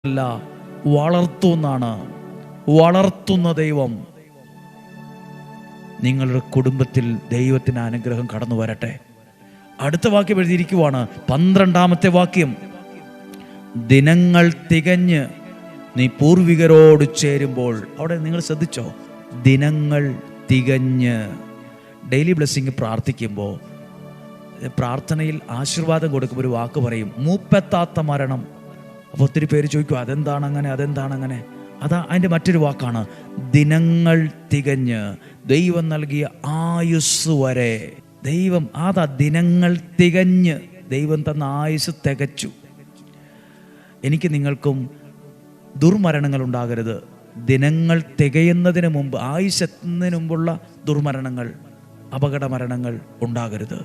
അല്ല, വളർത്തുന്നാണ്. വളർത്തുന്ന ദൈവം. നിങ്ങളുടെ കുടുംബത്തിൽ ദൈവത്തിൻ്റെ അനുഗ്രഹം കടന്നു വരട്ടെ. അടുത്ത വാക്യം എഴുതിയിരിക്കുവാണ്, 12-ാമത്തെ വാക്യം. ദിനങ്ങൾ തികഞ്ഞ് നീ പൂർവികരോട് ചേരുമ്പോൾ. അവിടെ നിങ്ങൾ ശ്രദ്ധിച്ചോ, ദിനങ്ങൾ തികഞ്ഞ്. ഡെയിലി ബ്ലെസ്സിങ് പ്രാർത്ഥിക്കുമ്പോൾ, പ്രാർത്ഥനയിൽ ആശീർവാദം കൊടുക്കുമ്പോൾ ഒരു വാക്ക് പറയും, മൂപ്പെത്താത്ത മരണം. അപ്പോൾ ഒത്തിരി പേര് ചോദിക്കും, അതെന്താണ് അങ്ങനെ? അതാ അതിൻ്റെ മറ്റൊരു വാക്കാണ് ദിനങ്ങൾ തികഞ്ഞ്. ദൈവം നൽകിയ ആയുസ് വരെ. ദൈവം അതാ ദിനങ്ങൾ തികഞ്ഞ്. ദൈവം തന്ന ആയുസ് തികച്ചു. എനിക്ക് നിങ്ങൾക്കും ദുർമരണങ്ങൾ ഉണ്ടാകരുത്. ദിനങ്ങൾ തികയുന്നതിന് മുമ്പ്, ആയുസ് എത്തുന്നതിന് മുമ്പുള്ള ദുർമരണങ്ങൾ, അപകട മരണങ്ങൾ ഉണ്ടാകരുത്.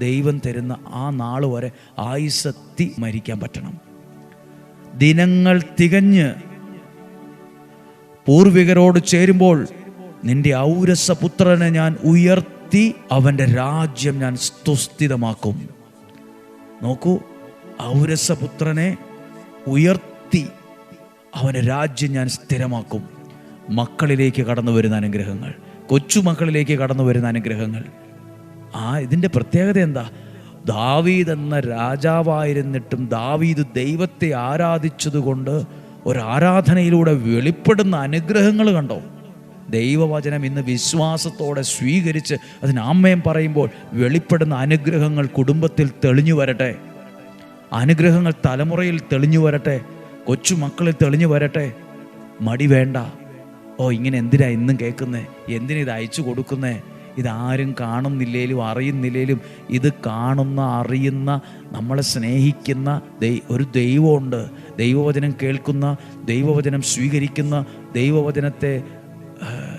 ദൈവം തരുന്ന ആ നാൾ വരെ ആയുസ്സെത്തി മരിക്കാൻ പറ്റണം. ദിനങ്ങൾ തികഞ്ഞ് പൂർവികരോട് ചേരുമ്പോൾ നിന്റെ ഔരസപുത്രനെ ഞാൻ ഉയർത്തി അവൻ്റെ രാജ്യം ഞാൻ സുസ്ഥിതമാക്കും. നോക്കൂ, ഔരസപുത്രനെ ഉയർത്തി അവൻ്റെ രാജ്യം ഞാൻ സ്ഥിരമാക്കും. മക്കളിലേക്ക് കടന്നു വരുന്ന അനുഗ്രഹങ്ങൾ, കൊച്ചുമക്കളിലേക്ക് കടന്നു വരുന്ന അനുഗ്രഹങ്ങൾ. ഇതിൻ്റെ പ്രത്യേകത എന്താ? ദാവീദ് എന്ന രാജാവായിരുന്നിട്ടും ദാവീദ് ദൈവത്തെ ആരാധിച്ചതുകൊണ്ട് ഒരാരാധനയിലൂടെ വെളിപ്പെടുന്ന അനുഗ്രഹങ്ങൾ കണ്ടോ? ദൈവവചനം ഇന്ന് വിശ്വാസത്തോടെ സ്വീകരിച്ച് അതിന് ആമേൻ പറയുമ്പോൾ വെളിപ്പെടുന്ന അനുഗ്രഹങ്ങൾ കുടുംബത്തിൽ തെളിഞ്ഞു വരട്ടെ. അനുഗ്രഹങ്ങൾ തലമുറയിൽ തെളിഞ്ഞു വരട്ടെ. കൊച്ചുമക്കളിൽ തെളിഞ്ഞു വരട്ടെ. മടി വേണ്ട. ഇങ്ങനെ എന്തിനാ ഇന്നും കേൾക്കുന്നേ? എന്തിനിത് അയച്ചു കൊടുക്കുന്നേ? ഇതാരും കാണുന്നില്ലേലും അറിയുന്നില്ലേലും ഇത് കാണുന്ന, അറിയുന്ന, നമ്മളെ സ്നേഹിക്കുന്ന ഒരു ദൈവമുണ്ട്. ദൈവവചനം കേൾക്കുന്ന, ദൈവവചനം സ്വീകരിക്കുന്ന, ദൈവവചനത്തെ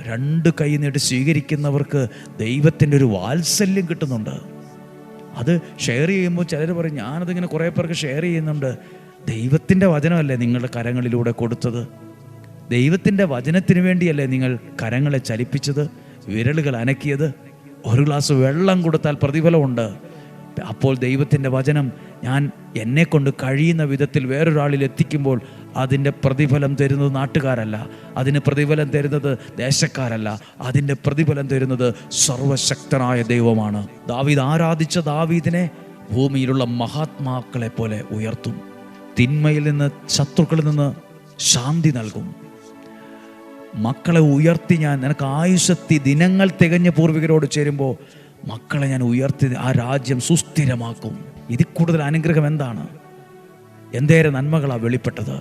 രണ്ട് കൈ നീട്ടി സ്വീകരിക്കുന്നവർക്ക് ദൈവത്തിൻ്റെ ഒരു വാത്സല്യം കിട്ടുന്നുണ്ട്. അത് ഷെയർ ചെയ്യുമ്പോൾ ചിലർ പറയും, ഞാനതിങ്ങനെ കുറേ പേർക്ക് ഷെയർ ചെയ്യുന്നുണ്ട്. ദൈവത്തിൻ്റെ വചനമല്ലേ നിങ്ങളുടെ കരങ്ങളിലൂടെ കൊടുത്തത്? ദൈവത്തിൻ്റെ വചനത്തിന് വേണ്ടിയല്ലേ നിങ്ങൾ കരങ്ങളെ ചലിപ്പിച്ചത്, വിരലുകൾ അനക്കിയത്? ഒരു ഗ്ലാസ് വെള്ളം കൊടുത്താൽ പ്രതിഫലമുണ്ട്. അപ്പോൾ ദൈവത്തിൻ്റെ വചനം ഞാൻ എന്നെ കൊണ്ട് കഴിയുന്ന വിധത്തിൽ വേറൊരാളിൽ എത്തിക്കുമ്പോൾ അതിൻ്റെ പ്രതിഫലം തരുന്നത് നാട്ടുകാരല്ല, അതിന് പ്രതിഫലം തരുന്നത് ദേശക്കാരല്ല, അതിൻ്റെ പ്രതിഫലം തരുന്നത് സർവശക്തനായ ദൈവമാണ്. ദാവീദ് ആരാധിച്ച ദാവീദിനെ ഭൂമിയിലുള്ള മഹാത്മാക്കളെ പോലെ ഉയർത്തും. തിന്മയിൽ നിന്ന്, ശത്രുക്കളിൽ നിന്ന് ശാന്തി നൽകും. മക്കളെ ഉയർത്തി ഞാൻ നിനക്ക് ആയുസ്സെത്തി ദിനങ്ങൾ തികഞ്ഞ പൂർവികരോട് ചേരുമ്പോൾ മക്കളെ ഞാൻ ഉയർത്തി ആ രാജ്യം സുസ്ഥിരമാക്കും. ഇതിൽ കൂടുതൽ അനുഗ്രഹം എന്താണ്? എന്തേറെ നന്മകളാണ് വെളിപ്പെട്ടത്.